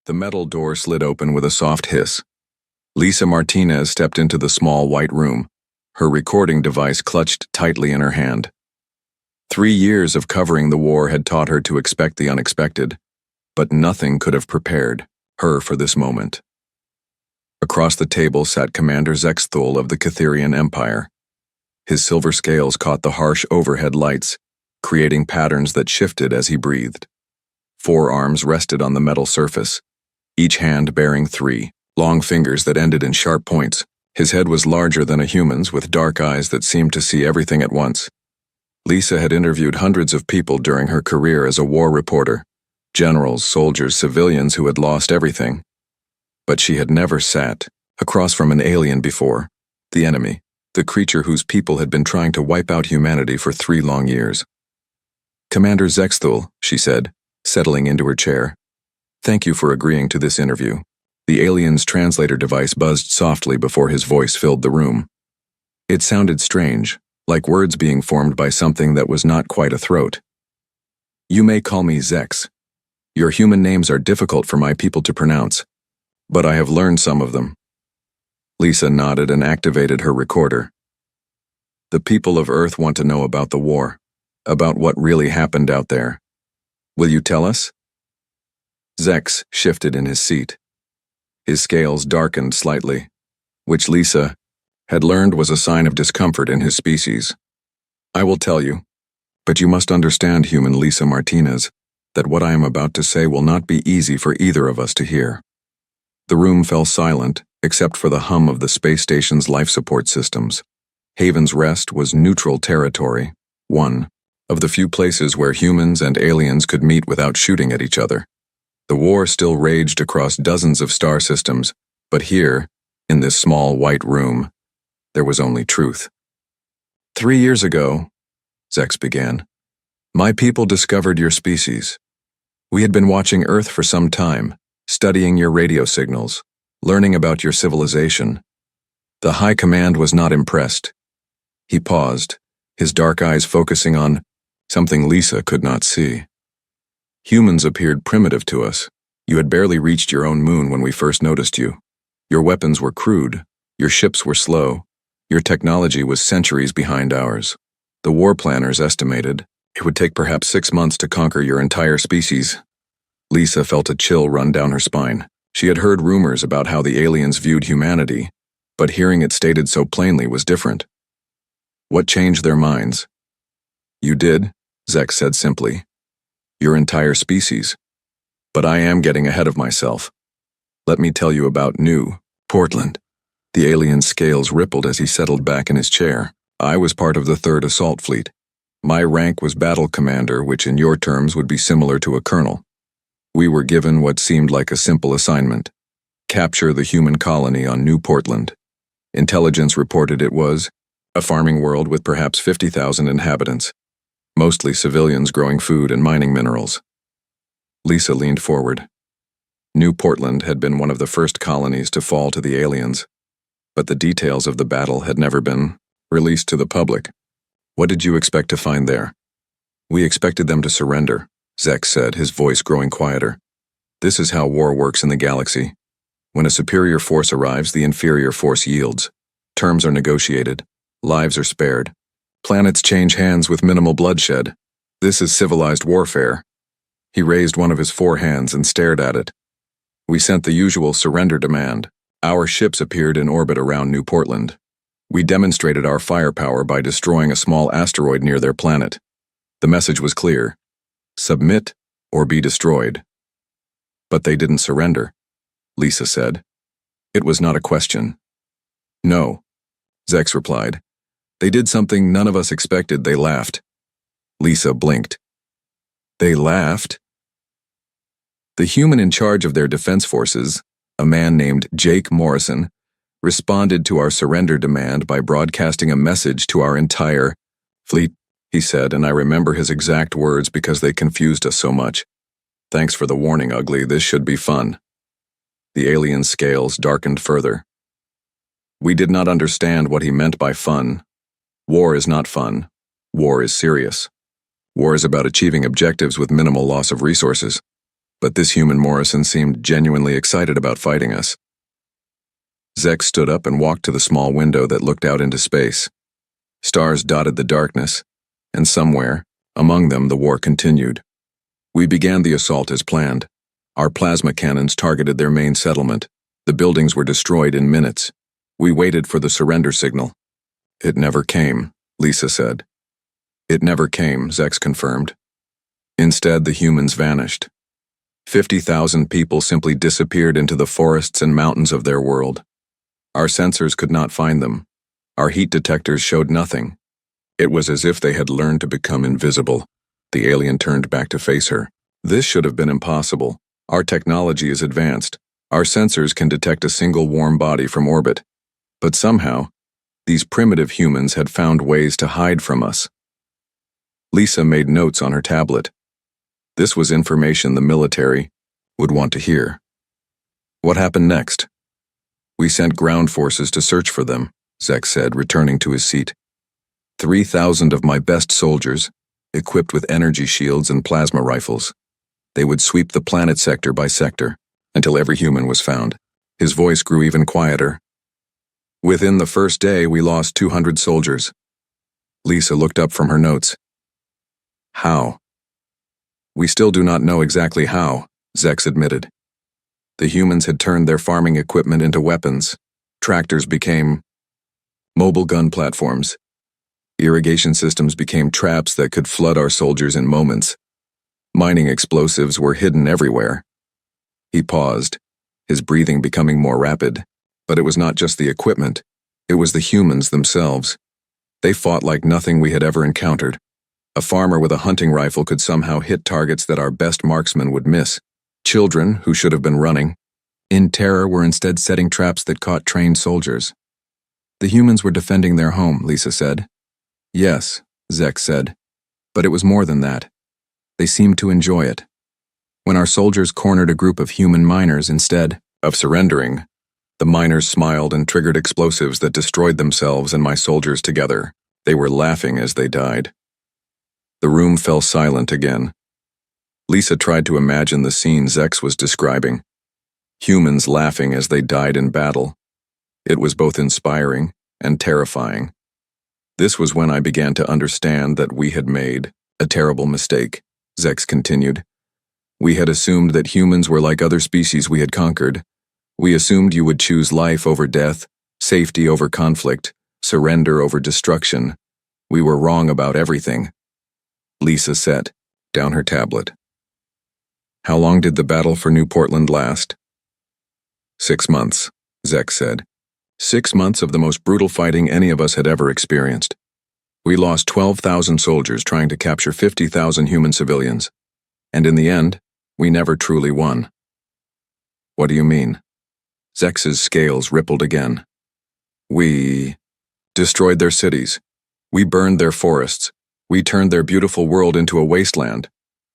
The metal door slid open with a soft hiss. Lisa Martinez stepped into the small white room, her recording device clutched tightly in her hand. 3 years of covering the war had taught her to expect the unexpected, but nothing could have prepared her for this moment. Across the table sat Commander Zexthul of the Catherian Empire. His silver scales caught the harsh overhead lights, creating patterns that shifted as he breathed. 4 arms rested on the metal surface, each hand bearing 3 long fingers that ended in sharp points. His head was larger than a human's, with dark eyes that seemed to see everything at once. Lisa had interviewed hundreds of people during her career as a war reporter, generals, soldiers, civilians who had lost everything. But she had never sat across from an alien before, the enemy, the creature whose people had been trying to wipe out humanity for 3 long years. "Commander Zexthul," she said, settling into her chair. "Thank you for agreeing to this interview." The alien's translator device buzzed softly before his voice filled the room. It sounded strange, like words being formed by something that was not quite a throat. "You may call me Zex. Your human names are difficult for my people to pronounce, but I have learned some of them." Lisa nodded and activated her recorder. "The people of Earth want to know about the war, about what really happened out there. Will you tell us?" Zex shifted in his seat. His scales darkened slightly, which Lisa had learned was a sign of discomfort in his species. "I will tell you, but you must understand, human Lisa Martinez, that what I am about to say will not be easy for either of us to hear." The room fell silent, except for the hum of the space station's life support systems. Haven's Rest was neutral territory, one of the few places where humans and aliens could meet without shooting at each other. The war still raged across dozens of star systems, but here, in this small white room, there was only truth. 3 years ago, Zex began, my people discovered your species. We had been watching Earth for some time, studying your radio signals, learning about your civilization. The High Command was not impressed. He paused, his dark eyes focusing on something Lisa could not see. Humans appeared primitive to us. You had barely reached your own moon when we first noticed you. Your weapons were crude, your ships were slow, your technology was centuries behind ours. The war planners estimated it would take perhaps 6 months to conquer your entire species. Lisa felt a chill run down her spine. She had heard rumors about how the aliens viewed humanity, but hearing it stated so plainly was different. What changed their minds? You did, Zex said simply. Your entire species. But I am getting ahead of myself. Let me tell you about New Portland. The alien's scales rippled as he settled back in his chair. I was part of the 3rd Assault Fleet. My rank was Battle Commander, which in your terms would be similar to a colonel. We were given what seemed like a simple assignment. Capture the human colony on New Portland. Intelligence reported it was a farming world with perhaps 50,000 inhabitants, mostly civilians growing food and mining minerals. Lisa leaned forward. New Portland had been one of the first colonies to fall to the aliens, but the details of the battle had never been released to the public. What did you expect to find there? We expected them to surrender, Zex said, his voice growing quieter. This is how war works in the galaxy. When a superior force arrives, the inferior force yields. Terms are negotiated. Lives are spared. Planets change hands with minimal bloodshed. This is civilized warfare. He raised one of his 4 hands and stared at it. We sent the usual surrender demand. Our ships appeared in orbit around New Portland. We demonstrated our firepower by destroying a small asteroid near their planet. The message was clear. Submit or be destroyed. But they didn't surrender, Lisa said. It was not a question. No, Zex replied. They did something none of us expected. They laughed. Lisa blinked. They laughed? The human in charge of their defense forces, a man named Jake Morrison, responded to our surrender demand by broadcasting a message to our entire fleet, he said, and I remember his exact words because they confused us so much. Thanks for the warning, Ugly. This should be fun. The alien's scales darkened further. We did not understand what he meant by fun. War is not fun. War is serious. War is about achieving objectives with minimal loss of resources. but this human Morrison seemed genuinely excited about fighting us. Zex stood up and walked to the small window that looked out into space. Stars dotted the darkness, and somewhere, among them, the war continued. We began the assault as planned. Our plasma cannons targeted their main settlement. The buildings were destroyed in minutes. We waited for the surrender signal. It never came, Lisa said. It never came, Zex confirmed. Instead, the humans vanished. 50,000 people simply disappeared into the forests and mountains of their world. Our sensors could not find them. Our heat detectors showed nothing. It was as if they had learned to become invisible. The alien turned back to face her. This should have been impossible. Our technology is advanced. Our sensors can detect a single warm body from orbit. But somehow, these primitive humans had found ways to hide from us. Lisa made notes on her tablet. This was information the military would want to hear. What happened next? We sent ground forces to search for them, Zex said, returning to his seat. 3,000 of my best soldiers, equipped with energy shields and plasma rifles. They would sweep the planet sector by sector, until every human was found. His voice grew even quieter. Within the first day, we lost 200 soldiers. Lisa looked up from her notes. How? We still do not know exactly how, Zex admitted. The humans had turned their farming equipment into weapons. Tractors became mobile gun platforms. Irrigation systems became traps that could flood our soldiers in moments. Mining explosives were hidden everywhere. He paused, his breathing becoming more rapid. But it was not just the equipment, it was the humans themselves. They fought like nothing we had ever encountered. A farmer with a hunting rifle could somehow hit targets that our best marksmen would miss. Children, who should have been running, in terror were instead setting traps that caught trained soldiers. The humans were defending their home, Lisa said. Yes, Zex said, but it was more than that. They seemed to enjoy it. When our soldiers cornered a group of human miners instead of surrendering, the miners smiled and triggered explosives that destroyed themselves and my soldiers together. They were laughing as they died. The room fell silent again. Lisa tried to imagine the scene Zex was describing. Humans laughing as they died in battle. It was both inspiring and terrifying. This was when I began to understand that we had made a terrible mistake, Zex continued. We had assumed that humans were like other species we had conquered. We assumed you would choose life over death, safety over conflict, surrender over destruction. We were wrong about everything. Lisa set down her tablet. How long did the battle for New Portland last? 6 months, Zex said. 6 months of the most brutal fighting any of us had ever experienced. We lost 12,000 soldiers trying to capture 50,000 human civilians. And in the end, we never truly won. What do you mean? Zex's scales rippled again. We destroyed their cities. We burned their forests. We turned their beautiful world into a wasteland.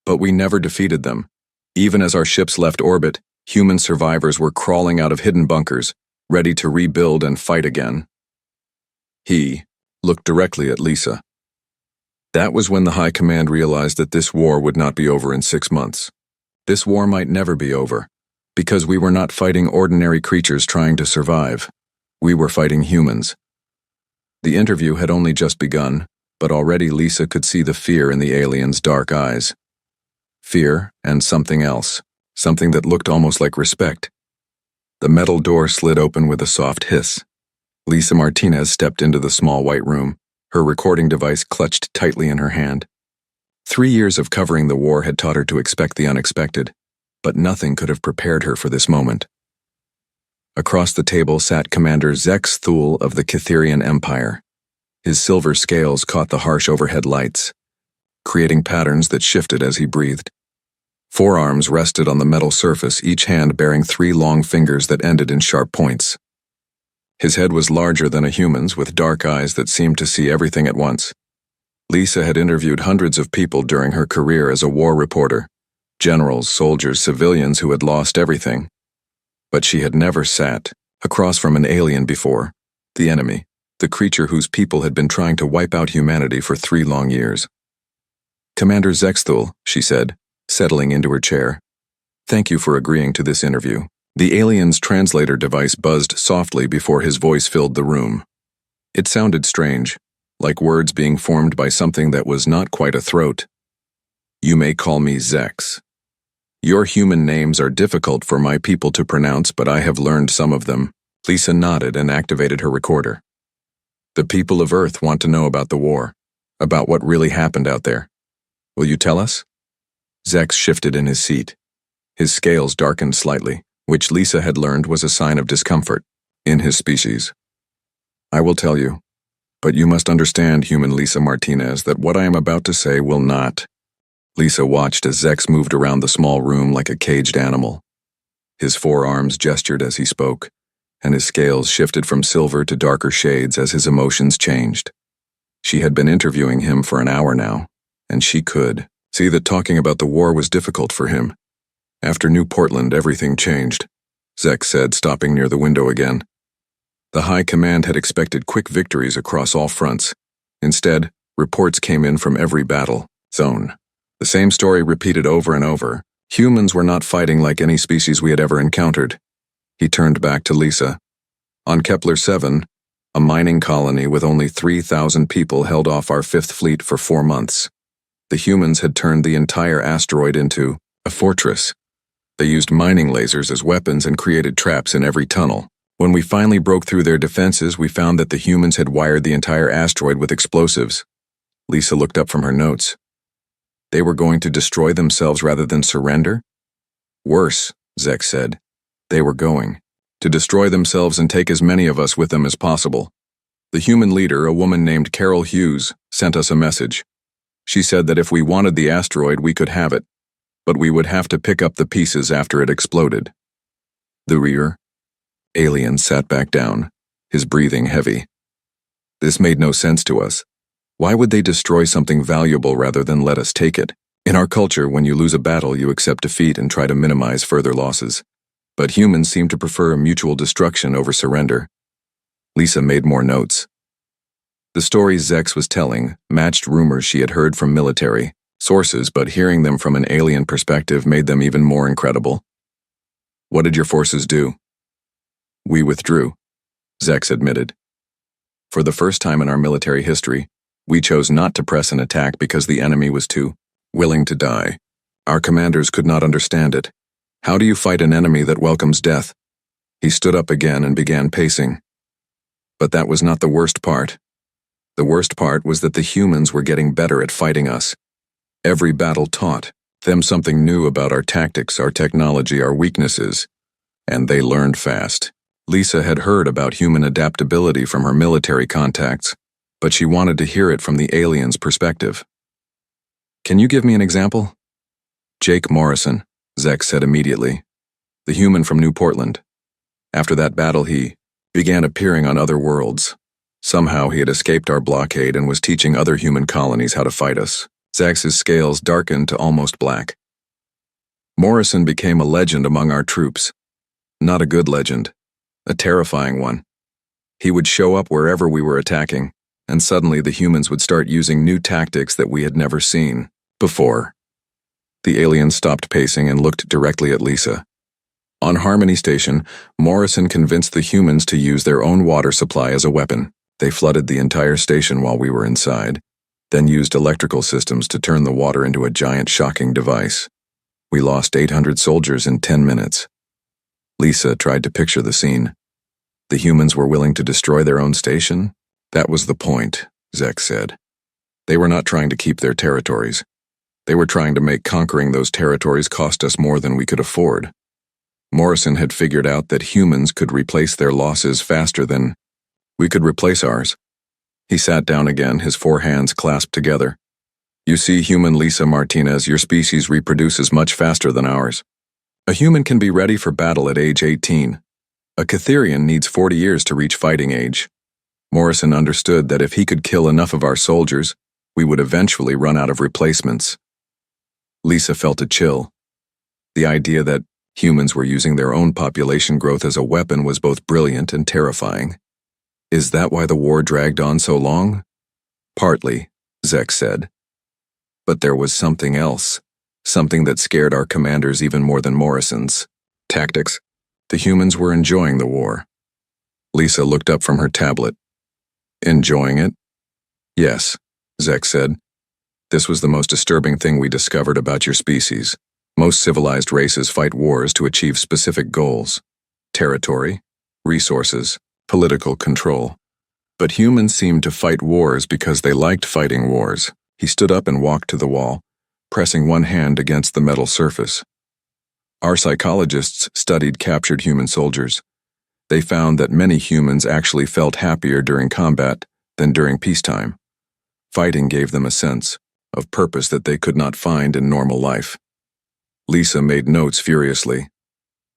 But we never defeated them. Even as our ships left orbit, human survivors were crawling out of hidden bunkers, ready to rebuild and fight again. He looked directly at Lisa. That was when the High Command realized that this war would not be over in 6 months. This war might never be over, because we were not fighting ordinary creatures trying to survive. We were fighting humans. The interview had only just begun, but already Lisa could see the fear in the alien's dark eyes. Fear and something else, something that looked almost like respect. The metal door slid open with a soft hiss. Lisa Martinez stepped into the small white room, her recording device clutched tightly in her hand. 3 years of covering the war had taught her to expect the unexpected, but nothing could have prepared her for this moment. Across the table sat Commander Zex Thule of the Catherian Empire. His silver scales caught the harsh overhead lights, creating patterns that shifted as he breathed. Forearms rested on the metal surface, each hand bearing 3 long fingers that ended in sharp points. His head was larger than a human's, with dark eyes that seemed to see everything at once. Lisa had interviewed hundreds of people during her career as a war reporter, generals, soldiers, civilians who had lost everything. But she had never sat across from an alien before, the enemy, the creature whose people had been trying to wipe out humanity for 3 long years. Commander Zexthul, she said, settling into her chair. Thank you for agreeing to this interview. The alien's translator device buzzed softly before his voice filled the room. It sounded strange, like words being formed by something that was not quite a throat. You may call me Zex. Your human names are difficult for my people to pronounce, but I have learned some of them. Lisa nodded and activated her recorder. The people of Earth want to know about the war, about what really happened out there. Will you tell us? Zex shifted in his seat. His scales darkened slightly, which Lisa had learned was a sign of discomfort in his species. I will tell you, but you must understand, human Lisa Martinez, that what I am about to say will not. Lisa watched as Zex moved around the small room like a caged animal. His forearms gestured as he spoke, and his scales shifted from silver to darker shades as his emotions changed. She had been interviewing him for an hour now, and she could see that talking about the war was difficult for him. After New Portland, everything changed, Zex said, stopping near the window again. The High Command had expected quick victories across all fronts. Instead, reports came in from every battle zone. The same story repeated over and over. Humans were not fighting like any species we had ever encountered. He turned back to Lisa. On Kepler 7, a mining colony with only 3,000 people held off our Fifth Fleet for 4 months. The humans had turned the entire asteroid into a fortress. They used mining lasers as weapons and created traps in every tunnel. When we finally broke through their defenses, we found that the humans had wired the entire asteroid with explosives. Lisa looked up from her notes. They were going to destroy themselves rather than surrender? Worse, Zex said. They were going to destroy themselves and take as many of us with them as possible. The human leader, a woman named Carol Hughes, sent us a message. She said that if we wanted the asteroid, we could have it, but we would have to pick up the pieces after it exploded. The rear alien sat back down, his breathing heavy. This made no sense to us. Why would they destroy something valuable rather than let us take it? In our culture, when you lose a battle, you accept defeat and try to minimize further losses. But humans seem to prefer mutual destruction over surrender. Lisa made more notes. The stories Zex was telling matched rumors she had heard from military sources, but hearing them from an alien perspective made them even more incredible. What did your forces do? We withdrew, Zex admitted. For the first time in our military history, we chose not to press an attack because the enemy was too willing to die. Our commanders could not understand it. How do you fight an enemy that welcomes death? He stood up again and began pacing. But that was not the worst part. The worst part was that the humans were getting better at fighting us. Every battle taught them something new about our tactics, our technology, our weaknesses, and they learned fast. Lisa had heard about human adaptability from her military contacts, but she wanted to hear it from the alien's perspective. Can you give me an example? Jake Morrison, Zex said immediately. The human from New Portland. After that battle, he began appearing on other worlds. Somehow he had escaped our blockade and was teaching other human colonies how to fight us. Zex's scales darkened to almost black. Morrison became a legend among our troops. Not a good legend, a terrifying one. He would show up wherever we were attacking, and suddenly the humans would start using new tactics that we had never seen before. The alien stopped pacing and looked directly at Lisa. On Harmony Station, Morrison convinced the humans to use their own water supply as a weapon. They flooded the entire station while we were inside, then used electrical systems to turn the water into a giant shocking device. We lost 800 soldiers in 10 minutes. Lisa tried to picture the scene. The humans were willing to destroy their own station? That was the point, Zex said. They were not trying to keep their territories. They were trying to make conquering those territories cost us more than we could afford. Morrison had figured out that humans could replace their losses faster than we could replace ours. He sat down again, his 4 hands clasped together. You see, human Lisa Martinez, your species reproduces much faster than ours. A human can be ready for battle at age 18. A Catherian needs 40 years to reach fighting age. Morrison understood that if he could kill enough of our soldiers, we would eventually run out of replacements. Lisa felt a chill. The idea that humans were using their own population growth as a weapon was both brilliant and terrifying. Is that why the war dragged on so long? Partly, Zex said. But there was something else. something that scared our commanders even more than Morrison's tactics. The humans were enjoying the war. Lisa looked up from her tablet. Enjoying it? Yes, Zek said. This was the most disturbing thing we discovered about your species. Most civilized races fight wars to achieve specific goals: territory, resources, political control. But humans seemed to fight wars because they liked fighting wars. He stood up and walked to the wall, pressing one hand against the metal surface. Our psychologists studied captured human soldiers. They found that many humans actually felt happier during combat than during peacetime. Fighting gave them a sense of purpose that they could not find in normal life. Lisa made notes furiously.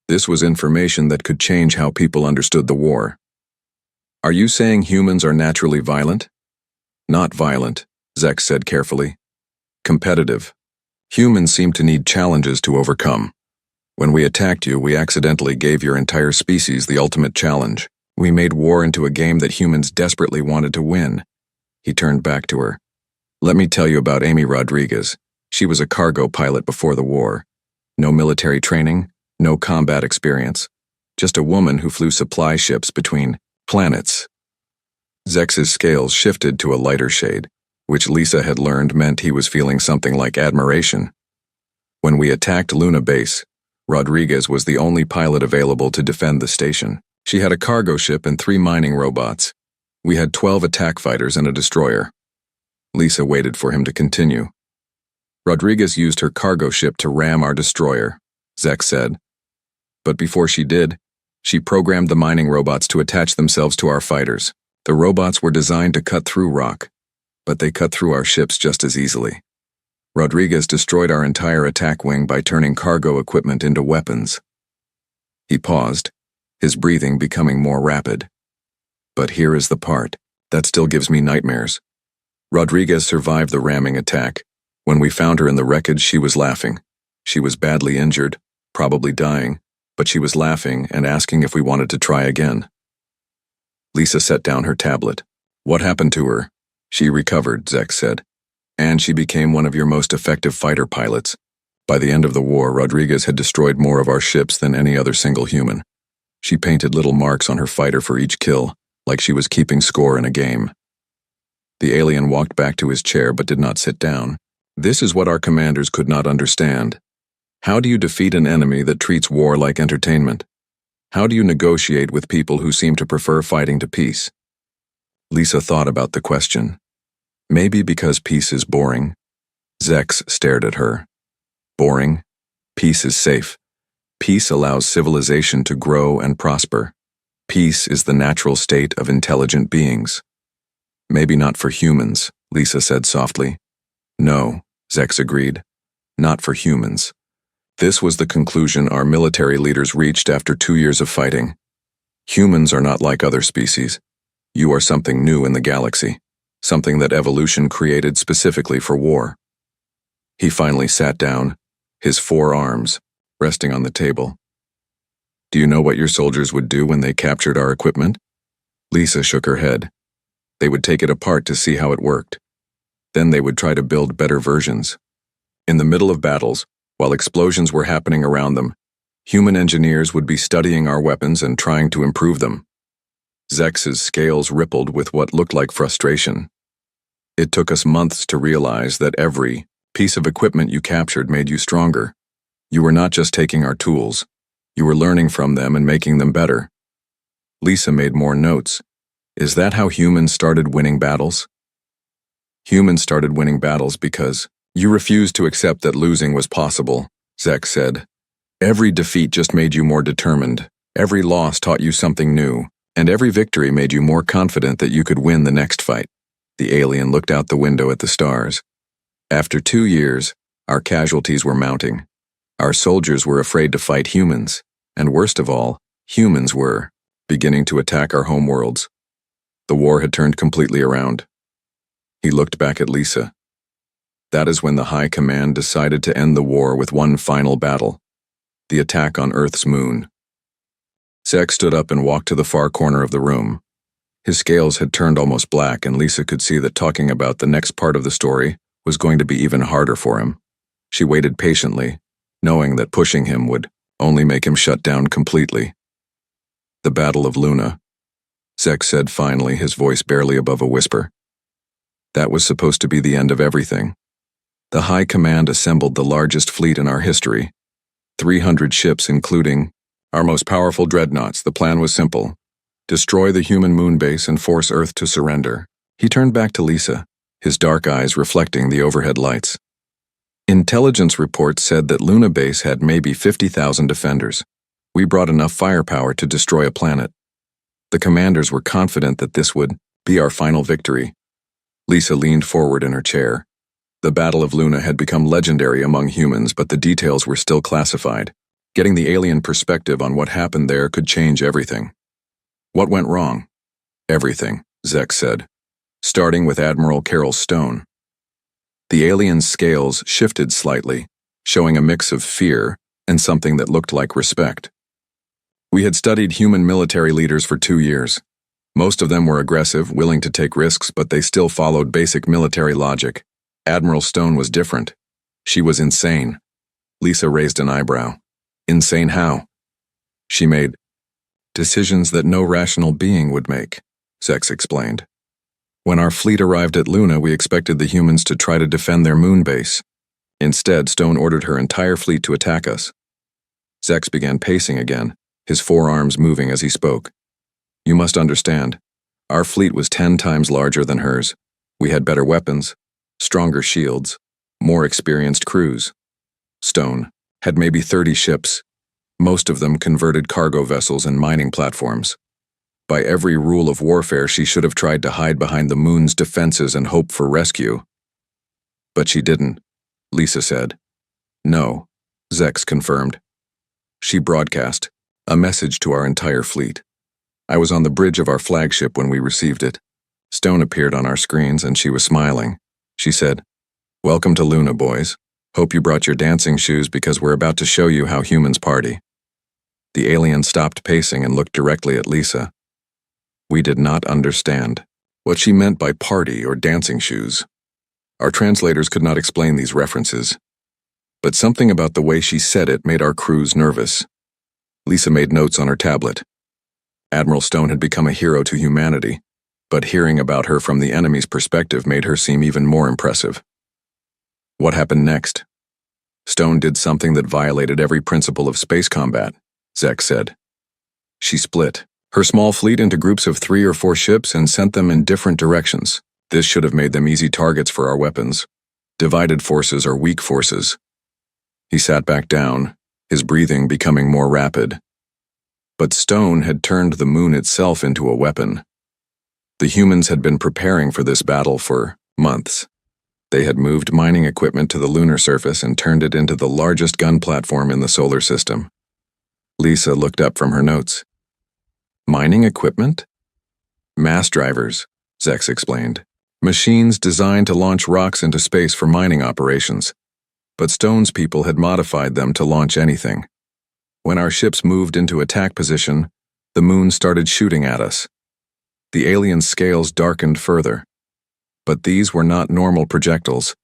This was information that could change how people understood the war. Are you saying humans are naturally violent? Not violent, Zek said carefully. Competitive. Humans seem to need challenges to overcome. When we attacked you, we accidentally gave your entire species the ultimate challenge. We made war into a game that humans desperately wanted to win. He turned back to her. Let me tell you about Amy Rodriguez. She was a cargo pilot before the war. No military training, no combat experience. Just a woman who flew supply ships between planets. Zek's scales shifted to a lighter shade, which Lisa had learned meant he was feeling something like admiration. When we attacked Luna Base, Rodriguez was the only pilot available to defend the station. She had a cargo ship and 3 mining robots. We had 12 attack fighters and a destroyer. Lisa waited for him to continue. Rodriguez used her cargo ship to ram our destroyer, Zek said. But before she did, she programmed the mining robots to attach themselves to our fighters. The robots were designed to cut through rock, but they cut through our ships just as easily. Rodriguez destroyed our entire attack wing by turning cargo equipment into weapons. He paused, his breathing becoming more rapid. But here is the part that still gives me nightmares. Rodriguez survived the ramming attack. When we found her in the wreckage, she was laughing. She was badly injured, probably dying, but she was laughing and asking if we wanted to try again. Lisa set down her tablet. What happened to her? She recovered, Zek said. And she became one of your most effective fighter pilots. By the end of the war, Rodriguez had destroyed more of our ships than any other single human. She painted little marks on her fighter for each kill, like she was keeping score in a game. The alien walked back to his chair but did not sit down. This is what our commanders could not understand. How do you defeat an enemy that treats war like entertainment? How do you negotiate with people who seem to prefer fighting to peace? Lisa thought about the question. Maybe because peace is boring. Zex stared at her. Boring? Peace is safe. Peace allows civilization to grow and prosper. Peace is the natural state of intelligent beings. Maybe not for humans, Lisa said softly. No, Zex agreed. Not for humans. This was the conclusion our military leaders reached after 2 years of fighting. Humans are not like other species. You are something new in the galaxy, something that evolution created specifically for war. He finally sat down, his 4 arms resting on the table. Do you know what your soldiers would do when they captured our equipment? Lisa shook her head. They would take it apart to see how it worked. Then they would try to build better versions. In the middle of battles, while explosions were happening around them, human engineers would be studying our weapons and trying to improve them. Zex's scales rippled with what looked like frustration. It took us months to realize that every piece of equipment you captured made you stronger. You were not just taking our tools. You were learning from them and making them better. Lisa made more notes. Is that how humans started winning battles? Humans started winning battles because you refused to accept that losing was possible, Zex said. Every defeat just made you more determined. Every loss taught you something new, and every victory made you more confident that you could win the next fight. The alien looked out the window at the stars. After 2 years, our casualties were mounting. Our soldiers were afraid to fight humans, and worst of all, humans were beginning to attack our homeworlds. The war had turned completely around. He looked back at Lisa. That is when the High Command decided to end the war with one final battle, the attack on Earth's moon. Zex stood up and walked to the far corner of the room. His scales had turned almost black, and Lisa could see that talking about the next part of the story was going to be even harder for him. She waited patiently, knowing that pushing him would only make him shut down completely. The Battle of Luna, Zek said finally, his voice barely above a whisper. That was supposed to be the end of everything. The High Command assembled the largest fleet in our history. 300 ships, including our most powerful dreadnoughts. The plan was simple: destroy the human moon base and force Earth to surrender. He turned back to Lisa, his dark eyes reflecting the overhead lights. Intelligence reports said that Luna base had maybe 50,000 defenders. We brought enough firepower to destroy a planet. The commanders were confident that this would be our final victory. Lisa leaned forward in her chair. The Battle of Luna had become legendary among humans, but the details were still classified. Getting the alien perspective on what happened there could change everything. What went wrong? Everything, Zek said, starting with Admiral Carol Stone. The alien's scales shifted slightly, showing a mix of fear and something that looked like respect. We had studied human military leaders for 2 years. Most of them were aggressive, willing to take risks, but they still followed basic military logic. Admiral Stone was different. She was insane. Lisa raised an eyebrow. Insane how? She made decisions that no rational being would make, Zex explained. When our fleet arrived at Luna, we expected the humans to try to defend their moon base. Instead, Stone ordered her entire fleet to attack us. Zex began pacing again, his forearms moving as he spoke. You must understand, our fleet was 10 times larger than hers. We had better weapons, stronger shields, more experienced crews. Stone had maybe 30 ships, most of them converted cargo vessels and mining platforms. By every rule of warfare, she should have tried to hide behind the moon's defenses and hope for rescue. But she didn't, Lisa said. No, Zex confirmed. She broadcast a message to our entire fleet. I was on the bridge of our flagship when we received it. Stone appeared on our screens and she was smiling. She said, "Welcome to Luna, boys. Hope you brought your dancing shoes because we're about to show you how humans party." The alien stopped pacing and looked directly at Lisa. We did not understand what she meant by party or dancing shoes. Our translators could not explain these references. But something about the way she said it made our crews nervous. Lisa made notes on her tablet. Admiral Stone had become a hero to humanity, but hearing about her from the enemy's perspective made her seem even more impressive. What happened next? Stone did something that violated every principle of space combat, Zek said. She split her small fleet into groups of 3 or 4 ships and sent them in different directions. This should have made them easy targets for our weapons. Divided forces are weak forces. He sat back down, his breathing becoming more rapid. But Stone had turned the moon itself into a weapon. The humans had been preparing for this battle for months. They had moved mining equipment to the lunar surface and turned it into the largest gun platform in the solar system. Lisa looked up from her notes. Mining equipment? Mass drivers, Zex explained. Machines designed to launch rocks into space for mining operations. But Stone's people had modified them to launch anything. When our ships moved into attack position, the moon started shooting at us. The alien scales darkened further. But these were not normal projectiles.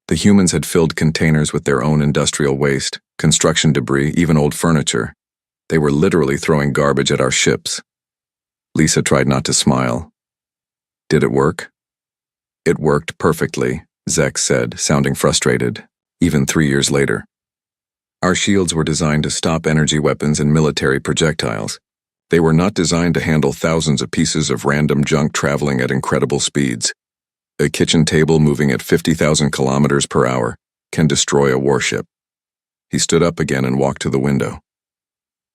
The humans had filled containers with their own industrial waste, construction debris, even old furniture. They were literally throwing garbage at our ships. Lisa tried not to smile. Did it work? It worked perfectly, Zek said, sounding frustrated, even 3 years later. Our shields were designed to stop energy weapons and military projectiles. They were not designed to handle thousands of pieces of random junk traveling at incredible speeds. A kitchen table moving at 50,000 kilometers per hour can destroy a warship. He stood up again and walked to the window.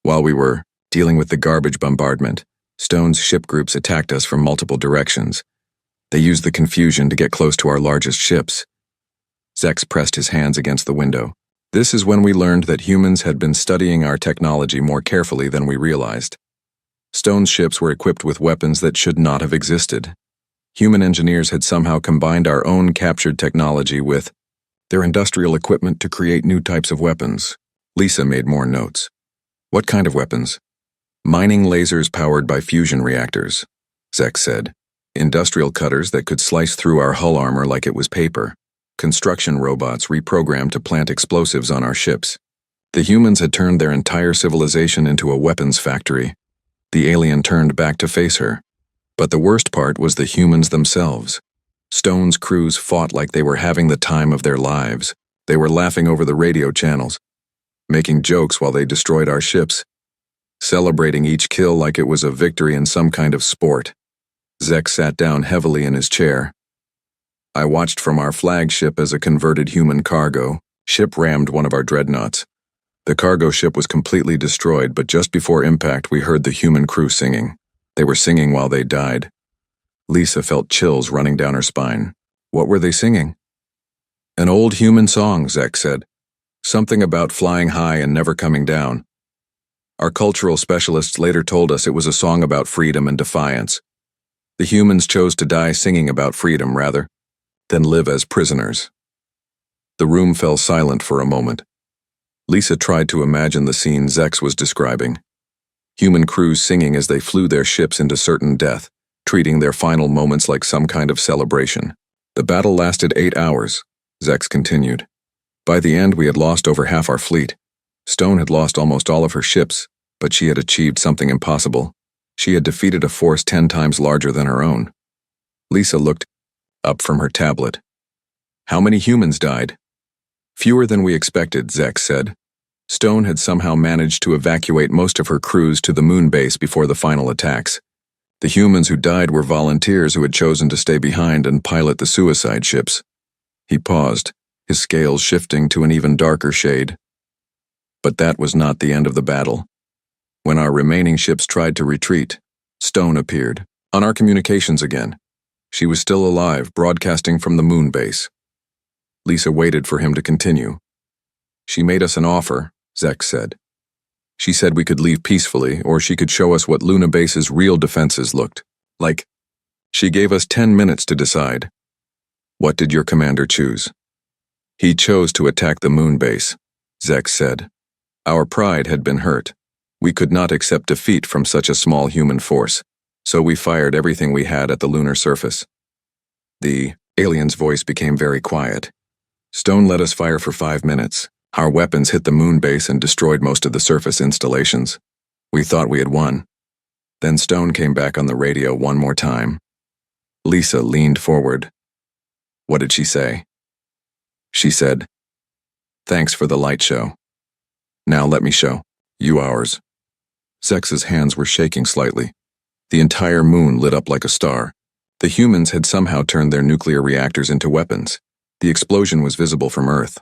While we were dealing with the garbage bombardment, Stone's ship groups attacked us from multiple directions. They used the confusion to get close to our largest ships. Zex pressed his hands against the window. This is when we learned that humans had been studying our technology more carefully than we realized. Stone's ships were equipped with weapons that should not have existed. Human engineers had somehow combined our own captured technology with their industrial equipment to create new types of weapons. Lisa made more notes. What kind of weapons? Mining lasers powered by fusion reactors, Zek said. Industrial cutters that could slice through our hull armor like it was paper. construction robots reprogrammed to plant explosives on our ships. The humans had turned their entire civilization into a weapons factory. The alien turned back to face her. But the worst part was the humans themselves. Stone's crews fought like they were having the time of their lives. They were laughing over the radio channels, making jokes while they destroyed our ships, celebrating each kill like it was a victory in some kind of sport. Zek sat down heavily in his chair. I watched from our flagship as a converted human cargo ship rammed one of our dreadnoughts. The cargo ship was completely destroyed, but just before impact we heard the human crew singing. They were singing while they died. Lisa felt chills running down her spine. What were they singing? An old human song, Zek said. Something about flying high and never coming down. Our cultural specialists later told us it was a song about freedom and defiance. The humans chose to die singing about freedom rather than live as prisoners. The room fell silent for a moment. Lisa tried to imagine the scene Zex was describing. Human crews singing as they flew their ships into certain death, treating their final moments like some kind of celebration. The battle lasted 8 hours, Zex continued. By the end, we had lost over half our fleet. Stone had lost almost all of her ships, but she had achieved something impossible. She had defeated a force 10 times larger than her own. Lisa looked up from her tablet. How many humans died? Fewer than we expected, Zex said. Stone had somehow managed to evacuate most of her crews to the moon base before the final attacks. The humans who died were volunteers who had chosen to stay behind and pilot the suicide ships. He paused, his scales shifting to an even darker shade. But that was not the end of the battle. When our remaining ships tried to retreat, Stone appeared, on our communications again. She was still alive, broadcasting from the moon base. Lisa waited for him to continue. She made us an offer, Zek said. She said we could leave peacefully, or she could show us what Luna Base's real defenses looked like. She gave us 10 minutes to decide. What did your commander choose? He chose to attack the moon base, Zek said. Our pride had been hurt. We could not accept defeat from such a small human force, so we fired everything we had at the lunar surface. The alien's voice became very quiet. Stone let us fire for 5 minutes. Our weapons hit the moon base and destroyed most of the surface installations. We thought we had won. Then Stone came back on the radio one more time. Lisa leaned forward. What did she say? She said, "Thanks for the light show. Now let me show you ours." Zex's hands were shaking slightly. The entire moon lit up like a star. The humans had somehow turned their nuclear reactors into weapons. The explosion was visible from Earth.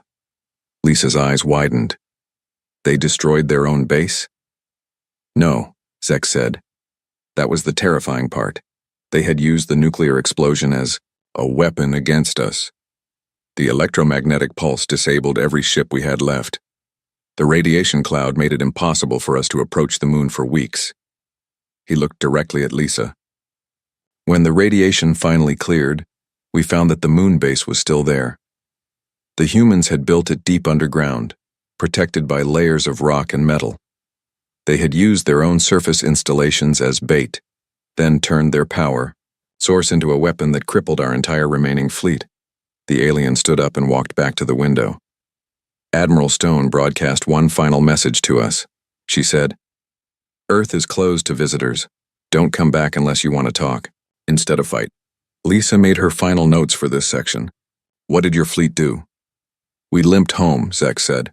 Lisa's eyes widened. They destroyed their own base? No, Zex said. That was the terrifying part. They had used the nuclear explosion as a weapon against us. The electromagnetic pulse disabled every ship we had left. The radiation cloud made it impossible for us to approach the moon for weeks. He looked directly at Lisa. When the radiation finally cleared, we found that the moon base was still there. The humans had built it deep underground, protected by layers of rock and metal. They had used their own surface installations as bait, then turned their power source into a weapon that crippled our entire remaining fleet. The alien stood up and walked back to the window. Admiral Stone broadcast one final message to us. She said, "Earth is closed to visitors. Don't come back unless you want to talk, instead of fight." Lisa made her final notes for this section. What did your fleet do? We limped home, Zek said.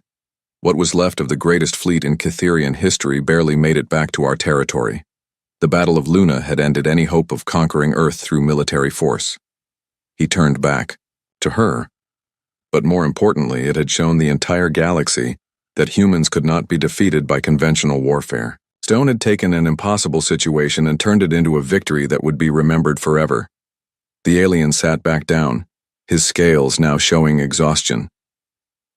What was left of the greatest fleet in Catherian history barely made it back to our territory. The Battle of Luna had ended any hope of conquering Earth through military force. He turned back, to her. But more importantly, it had shown the entire galaxy that humans could not be defeated by conventional warfare. Stone had taken an impossible situation and turned it into a victory that would be remembered forever. The alien sat back down, his scales now showing exhaustion.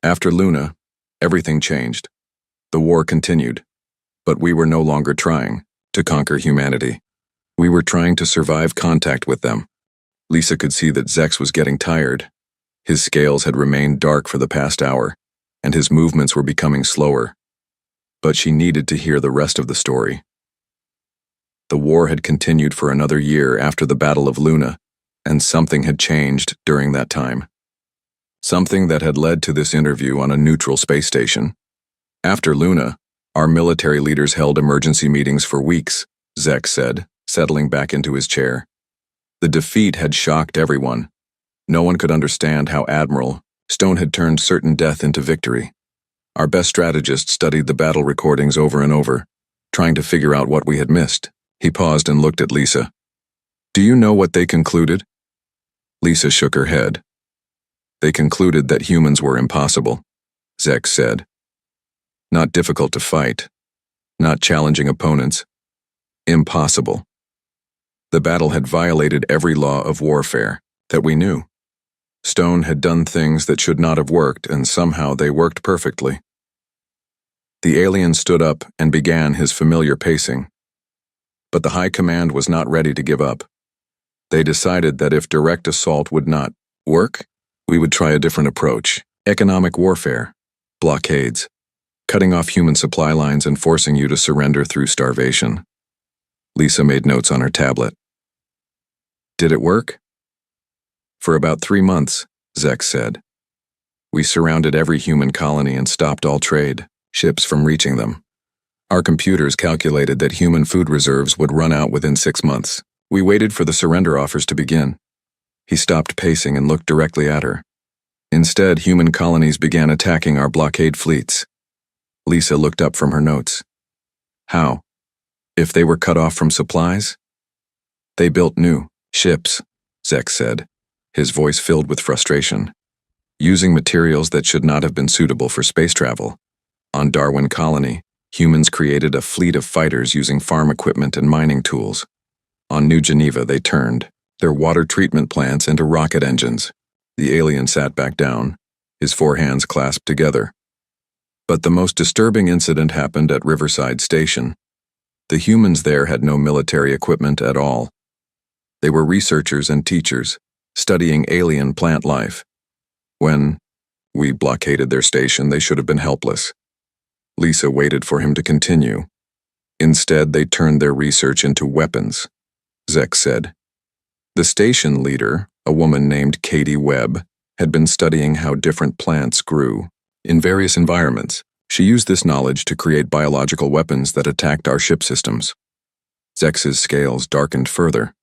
After Luna, everything changed. The war continued, but we were no longer trying to conquer humanity. We were trying to survive contact with them. Lisa could see that Zex was getting tired. His scales had remained dark for the past hour, and his movements were becoming slower. But she needed to hear the rest of the story. The war had continued for another year after the Battle of Luna, and something had changed during that time. something that had led to this interview on a neutral space station. After Luna, our military leaders held emergency meetings for weeks, Zek said, settling back into his chair. The defeat had shocked everyone. No one could understand how Admiral Stone had turned certain death into victory. Our best strategist studied the battle recordings over and over, trying to figure out what we had missed. He paused and looked at Lisa. Do you know what they concluded? Lisa shook her head. They concluded that humans were impossible, Zek said. Not difficult to fight, not challenging opponents. Impossible. The battle had violated every law of warfare that we knew. Stone had done things that should not have worked, and somehow they worked perfectly. The alien stood up and began his familiar pacing. But the High Command was not ready to give up. They decided that if direct assault would not work, we would try a different approach. Economic warfare, blockades, cutting off human supply lines and forcing you to surrender through starvation. Lisa made notes on her tablet. Did it work? For about 3 months, Zek said. We surrounded every human colony and stopped all trade, ships from reaching them. Our computers calculated that human food reserves would run out within 6 months. We waited for the surrender offers to begin. He stopped pacing and looked directly at her. Instead, human colonies began attacking our blockade fleets. Lisa looked up from her notes. How? If they were cut off from supplies? They built new ships, Zek said, his voice filled with frustration. Using materials that should not have been suitable for space travel. On Darwin Colony, humans created a fleet of fighters using farm equipment and mining tools. On New Geneva, they turned their water treatment plants into rocket engines. The alien sat back down, his 4 hands clasped together. But the most disturbing incident happened at Riverside Station. The humans there had no military equipment at all. They were researchers and teachers, studying alien plant life. When we blockaded their station, they should have been helpless. Lisa waited for him to continue. Instead, they turned their research into weapons, Zek said. The station leader, a woman named Katie Webb, had been studying how different plants grew in various environments. She used this knowledge to create biological weapons that attacked our ship systems. Zek's scales darkened further.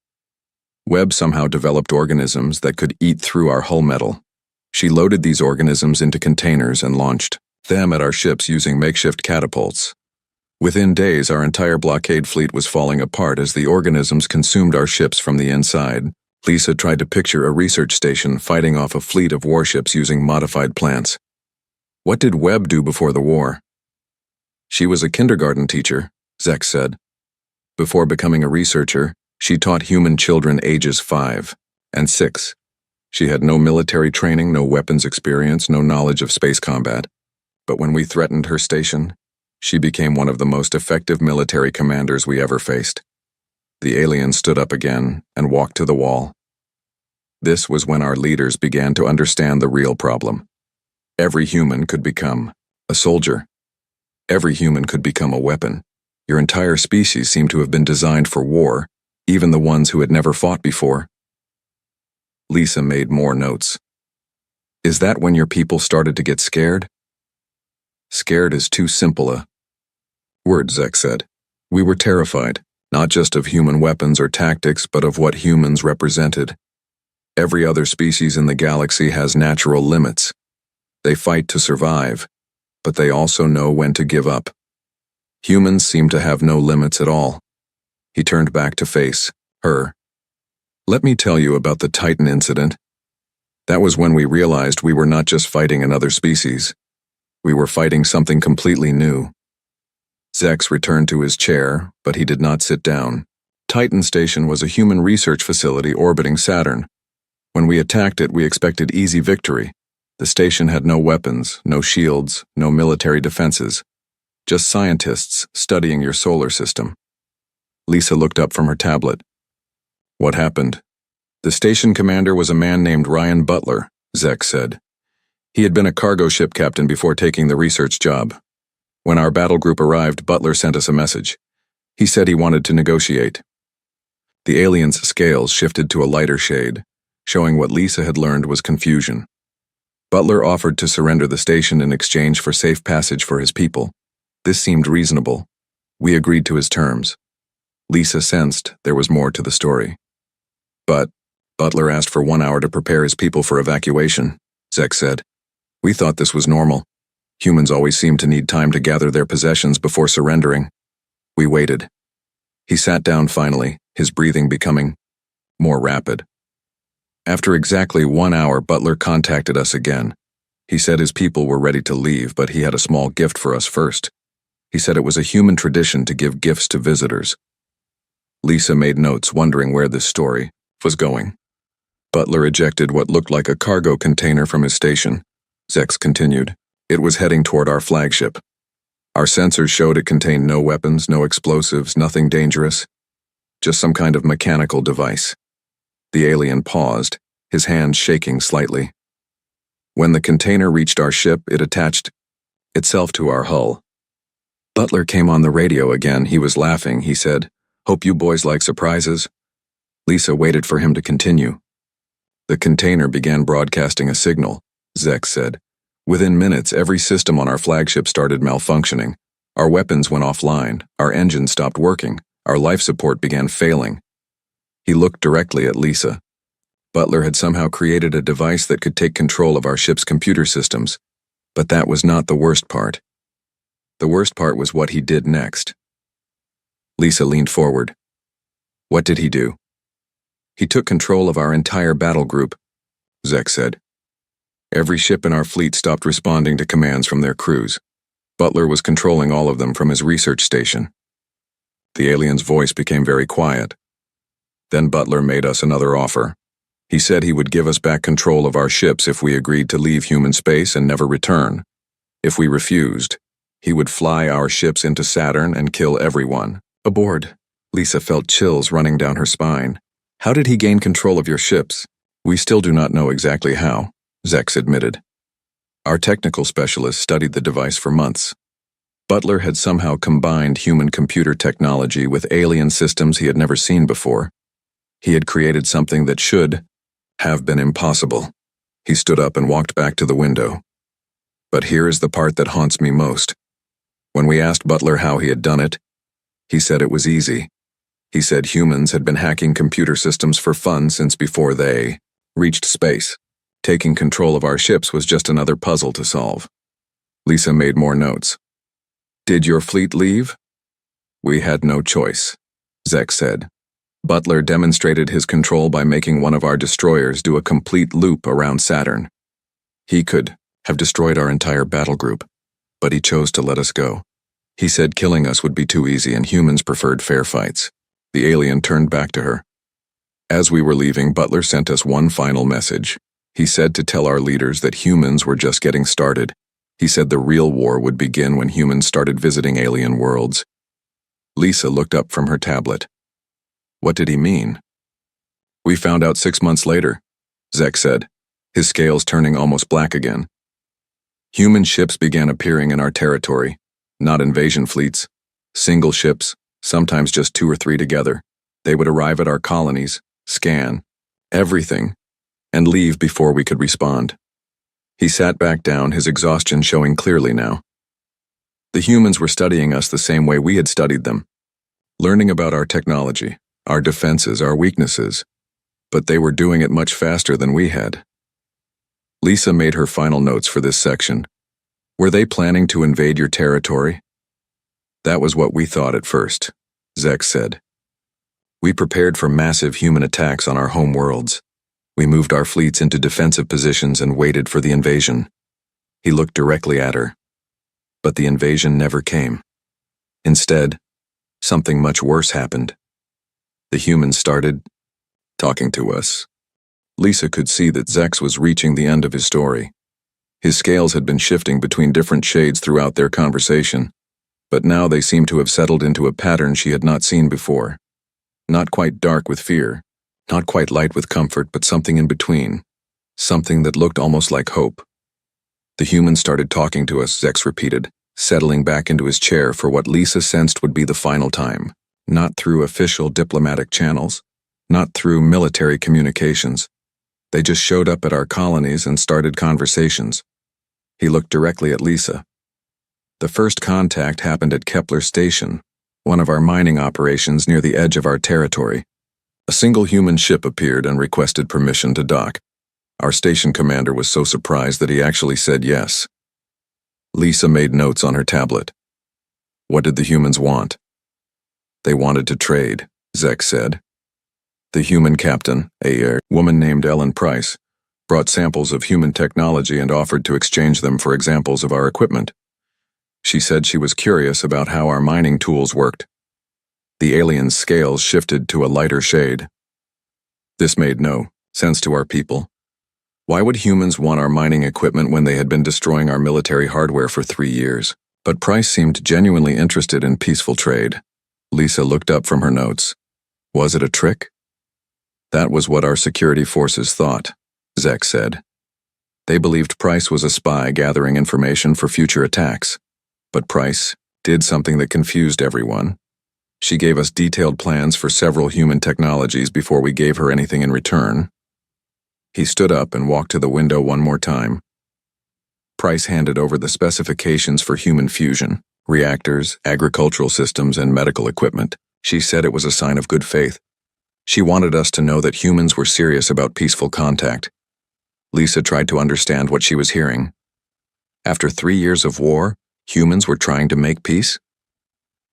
Webb somehow developed organisms that could eat through our hull metal. She loaded these organisms into containers and launched them at our ships using makeshift catapults. Within days, our entire blockade fleet was falling apart as the organisms consumed our ships from the inside. Lisa tried to picture a research station fighting off a fleet of warships using modified plants. What did Webb do before the war? She was a kindergarten teacher, Zek said. Before becoming a researcher, she taught human children ages 5 and 6. She had no military training, no weapons experience, no knowledge of space combat. But when we threatened her station, she became one of the most effective military commanders we ever faced. The alien stood up again and walked to the wall. This was when our leaders began to understand the real problem. Every human could become a soldier. Every human could become a weapon. Your entire species seemed to have been designed for war, even the ones who had never fought before. Lisa made more notes. Is that when your people started to get scared? Scared is too simple a word, Zek said. We were terrified, not just of human weapons or tactics, but of what humans represented. Every other species in the galaxy has natural limits. They fight to survive, but they also know when to give up. Humans seem to have no limits at all. He turned back to face her. Let me tell you about the Titan incident. That was when we realized we were not just fighting another species. We were fighting something completely new. Zex returned to his chair, but he did not sit down. Titan Station was a human research facility orbiting Saturn. When we attacked it, we expected easy victory. The station had no weapons, no shields, no military defenses. Just scientists studying your solar system. Lisa looked up from her tablet. What happened? The station commander was a man named Ryan Butler, Zek said. He had been a cargo ship captain before taking the research job. When our battle group arrived, Butler sent us a message. He said he wanted to negotiate. The alien's scales shifted to a lighter shade, showing what Lisa had learned was confusion. Butler offered to surrender the station in exchange for safe passage for his people. This seemed reasonable. We agreed to his terms. Lisa sensed there was more to the story. But Butler asked for 1 hour to prepare his people for evacuation, Zek said. We thought this was normal. Humans always seem to need time to gather their possessions before surrendering. We waited. He sat down finally, his breathing becoming more rapid. After exactly 1 hour, Butler contacted us again. He said his people were ready to leave, but he had a small gift for us first. He said it was a human tradition to give gifts to visitors. Lisa made notes, wondering where this story was going. Butler ejected what looked like a cargo container from his station. Zex continued. It was heading toward our flagship. Our sensors showed it contained no weapons, no explosives, nothing dangerous. Just some kind of mechanical device. The alien paused, his hands shaking slightly. When the container reached our ship, it attached itself to our hull. Butler came on the radio again. He was laughing. He said, "Hope you boys like surprises." Lisa waited for him to continue. The container began broadcasting a signal, Zek said. Within minutes, every system on our flagship started malfunctioning. Our weapons went offline, our engines stopped working, our life support began failing. He looked directly at Lisa. Butler had somehow created a device that could take control of our ship's computer systems. But that was not the worst part. The worst part was what he did next. Lisa leaned forward. What did he do? He took control of our entire battle group, Zek said. Every ship in our fleet stopped responding to commands from their crews. Butler was controlling all of them from his research station. The alien's voice became very quiet. Then Butler made us another offer. He said he would give us back control of our ships if we agreed to leave human space and never return. If we refused, he would fly our ships into Saturn and kill everyone aboard. Lisa felt chills running down her spine. How did he gain control of your ships? We still do not know exactly how, Zex admitted. Our technical specialists studied the device for months. Butler had somehow combined human-computer technology with alien systems he had never seen before. He had created something that should have been impossible. He stood up and walked back to the window. But here is the part that haunts me most. When we asked Butler how he had done it, he said it was easy. He said humans had been hacking computer systems for fun since before they reached space. Taking control of our ships was just another puzzle to solve. Lisa made more notes. Did your fleet leave? We had no choice, Zek said. Butler demonstrated his control by making one of our destroyers do a complete loop around Saturn. He could have destroyed our entire battle group, but he chose to let us go. He said killing us would be too easy and humans preferred fair fights. The alien turned back to her. As we were leaving, Butler sent us one final message. He said to tell our leaders that humans were just getting started. He said the real war would begin when humans started visiting alien worlds. Lisa looked up from her tablet. What did he mean? We found out 6 months later, Zek said, his scales turning almost black again. Human ships began appearing in our territory, not invasion fleets. Single ships, sometimes just 2 or 3 together. They would arrive at our colonies, scan everything, and leave before we could respond. He sat back down, his exhaustion showing clearly now. The humans were studying us the same way we had studied them, learning about our technology, our defenses, our weaknesses, but they were doing it much faster than we had. Lisa made her final notes for this section. Were they planning to invade your territory? That was what we thought at first, Zek said. We prepared for massive human attacks on our home worlds. We moved our fleets into defensive positions and waited for the invasion. He looked directly at her. But the invasion never came. Instead, something much worse happened. The humans started talking to us. Lisa could see that Zex was reaching the end of his story. His scales had been shifting between different shades throughout their conversation, but now they seemed to have settled into a pattern she had not seen before. Not quite dark with fear, not quite light with comfort, but something in between. Something that looked almost like hope. The humans started talking to us, Zex repeated, settling back into his chair for what Lisa sensed would be the final time. Not through official diplomatic channels, not through military communications. They just showed up at our colonies and started conversations. He looked directly at Lisa. The first contact happened at Kepler Station, one of our mining operations near the edge of our territory. A single human ship appeared and requested permission to dock. Our station commander was so surprised that he actually said yes. Lisa made notes on her tablet. What did the humans want? They wanted to trade, Zek said. The human captain, a woman named Ellen Price, brought samples of human technology and offered to exchange them for examples of our equipment. She said she was curious about how our mining tools worked. The alien's scales shifted to a lighter shade. This made no sense to our people. Why would humans want our mining equipment when they had been destroying our military hardware for 3 years? But Price seemed genuinely interested in peaceful trade. Lisa looked up from her notes. Was it a trick? That was what our security forces thought, Zek said. They believed Price was a spy gathering information for future attacks. But Price did something that confused everyone. She gave us detailed plans for several human technologies before we gave her anything in return. He stood up and walked to the window one more time. Price handed over the specifications for human fusion, reactors, agricultural systems, and medical equipment. She said it was a sign of good faith. She wanted us to know that humans were serious about peaceful contact. Lisa tried to understand what she was hearing. After 3 years of war, humans were trying to make peace?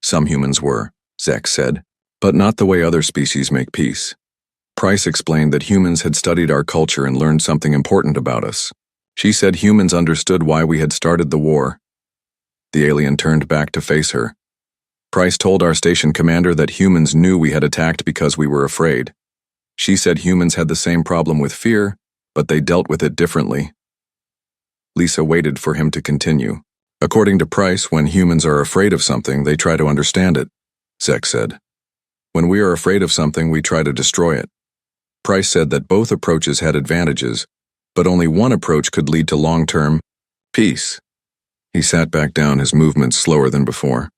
Some humans were, Zek said, but not the way other species make peace. Price explained that humans had studied our culture and learned something important about us. She said humans understood why we had started the war. The alien turned back to face her. Price told our station commander that humans knew we had attacked because we were afraid. She said humans had the same problem with fear, but they dealt with it differently. Lisa waited for him to continue. According to Price, when humans are afraid of something, they try to understand it, Zek said. When we are afraid of something, we try to destroy it. Price said that both approaches had advantages, but only one approach could lead to long-term peace. He sat back down, his movements slower than before.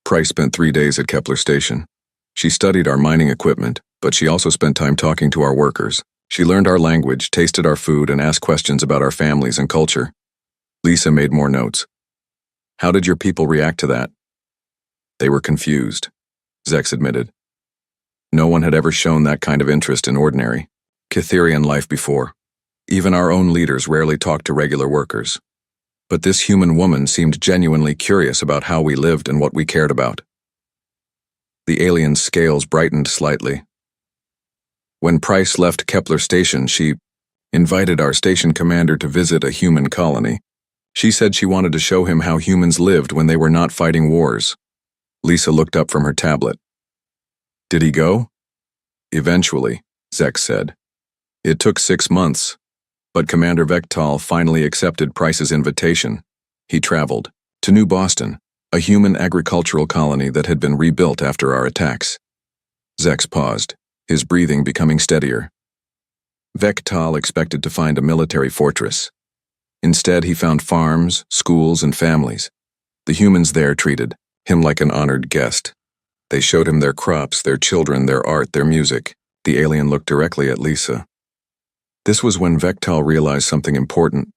Price spent 3 days at Kepler Station. She studied our mining equipment, but she also spent time talking to our workers. She learned our language, tasted our food, and asked questions about our families and culture. Lisa made more notes. How did your people react to that? They were confused, Zex admitted. No one had ever shown that kind of interest in ordinary Cytherian life before. Even our own leaders rarely talked to regular workers. But this human woman seemed genuinely curious about how we lived and what we cared about. The alien's scales brightened slightly. When Price left Kepler Station, she invited our station commander to visit a human colony. She said she wanted to show him how humans lived when they were not fighting wars. Lisa looked up from her tablet. Did he go? Eventually, Zek said. It took 6 months, but Commander Vectal finally accepted Price's invitation. He traveled to New Boston, a human agricultural colony that had been rebuilt after our attacks. Zex paused, his breathing becoming steadier. Vectal expected to find a military fortress. Instead, he found farms, schools, and families. The humans there treated him like an honored guest. They showed him their crops, their children, their art, their music. The alien looked directly at Lisa. This was when Vectal realized something important.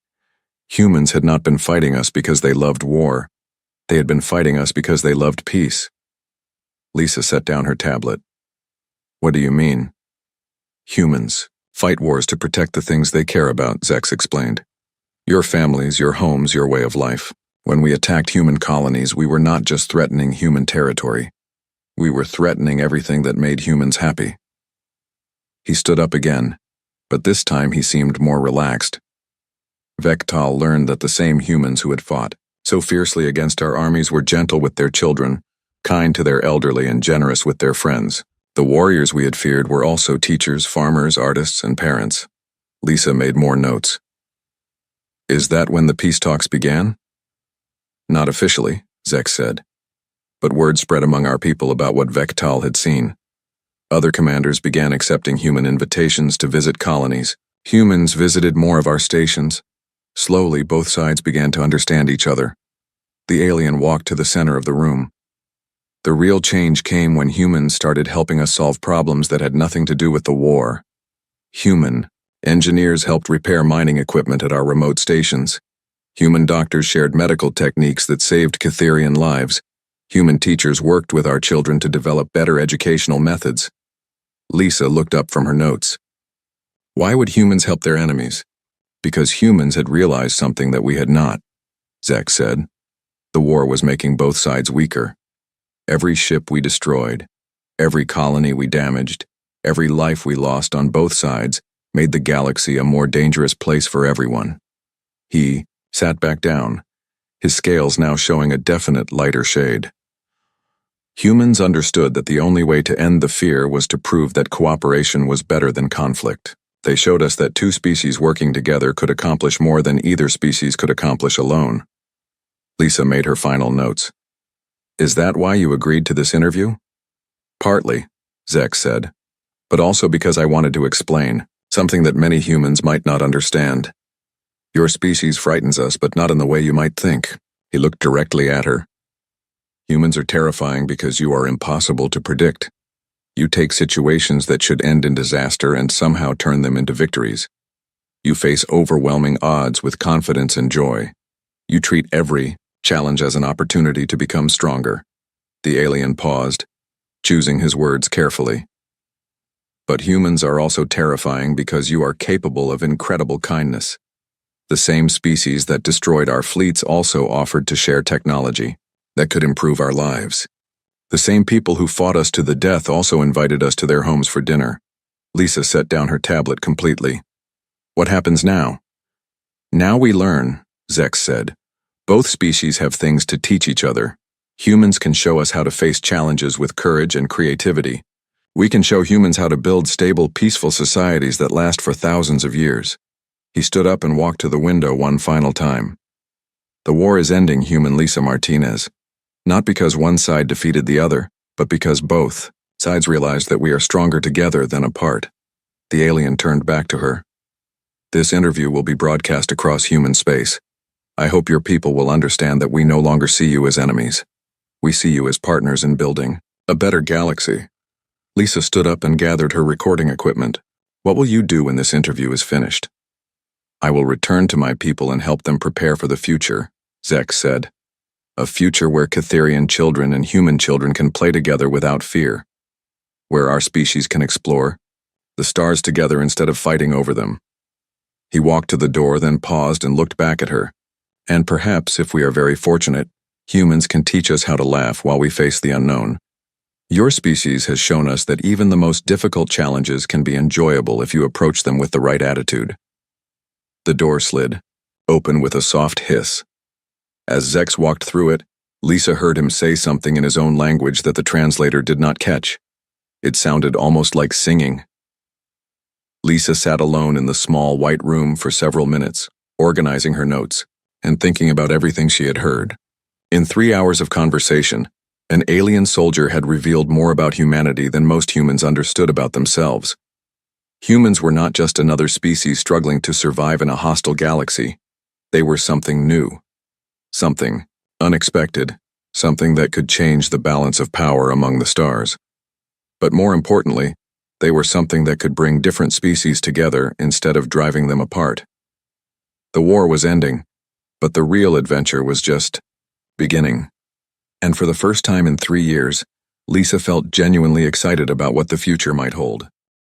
Humans had not been fighting us because they loved war. They had been fighting us because they loved peace. Lisa set down her tablet. What do you mean? Humans fight wars to protect the things they care about, Zex explained. Your families, your homes, your way of life. When we attacked human colonies, we were not just threatening human territory. We were threatening everything that made humans happy. He stood up again, but this time he seemed more relaxed. Vectal learned that the same humans who had fought so fiercely against our armies were gentle with their children, kind to their elderly, and generous with their friends. The warriors we had feared were also teachers, farmers, artists, and parents. Lisa made more notes. Is that when the peace talks began? Not officially, Zex said. But word spread among our people about what Vectal had seen. Other commanders began accepting human invitations to visit colonies. Humans visited more of our stations. Slowly, both sides began to understand each other. The alien walked to the center of the room. The real change came when humans started helping us solve problems that had nothing to do with the war. Human Engineers helped repair mining equipment at our remote stations. Human doctors shared medical techniques that saved Catherian lives. Human teachers worked with our children to develop better educational methods. Lisa looked up from her notes. Why would humans help their enemies? Because humans had realized something that we had not, Zek said. The war was making both sides weaker. Every ship we destroyed, every colony we damaged, every life we lost on both sides made the galaxy a more dangerous place for everyone. He sat back down, his scales now showing a definite lighter shade. Humans understood that the only way to end the fear was to prove that cooperation was better than conflict. They showed us that two species working together could accomplish more than either species could accomplish alone. Lisa made her final notes. Is that why you agreed to this interview? Partly, Zek said, but also because I wanted to explain something that many humans might not understand. Your species frightens us, but not in the way you might think. He looked directly at her. Humans are terrifying because you are impossible to predict. You take situations that should end in disaster and somehow turn them into victories. You face overwhelming odds with confidence and joy. You treat every challenge as an opportunity to become stronger. The alien paused, choosing his words carefully. But humans are also terrifying because you are capable of incredible kindness. The same species that destroyed our fleets also offered to share technology that could improve our lives. The same people who fought us to the death also invited us to their homes for dinner. Lisa set down her tablet completely. What happens now? Now we learn, Zek said. Both species have things to teach each other. Humans can show us how to face challenges with courage and creativity. We can show humans how to build stable, peaceful societies that last for thousands of years. He stood up and walked to the window one final time. The war is ending, human Lisa Martinez. Not because one side defeated the other, but because both sides realized that we are stronger together than apart. The alien turned back to her. This interview will be broadcast across human space. I hope your people will understand that we no longer see you as enemies. We see you as partners in building a better galaxy. Lisa stood up and gathered her recording equipment. What will you do when this interview is finished? I will return to my people and help them prepare for the future, Zek said. A future where Catherian children and human children can play together without fear. Where our species can explore the stars together instead of fighting over them. He walked to the door, then paused and looked back at her. And perhaps, if we are very fortunate, humans can teach us how to laugh while we face the unknown. Your species has shown us that even the most difficult challenges can be enjoyable if you approach them with the right attitude. The door slid open with a soft hiss. As Zex walked through it, Lisa heard him say something in his own language that the translator did not catch. It sounded almost like singing. Lisa sat alone in the small white room for several minutes, organizing her notes and thinking about everything she had heard. In 3 hours of conversation, an alien soldier had revealed more about humanity than most humans understood about themselves. Humans were not just another species struggling to survive in a hostile galaxy. They were something new. Something unexpected. Something that could change the balance of power among the stars. But more importantly, they were something that could bring different species together instead of driving them apart. The war was ending, but the real adventure was just beginning. And for the first time in 3 years, Lisa felt genuinely excited about what the future might hold.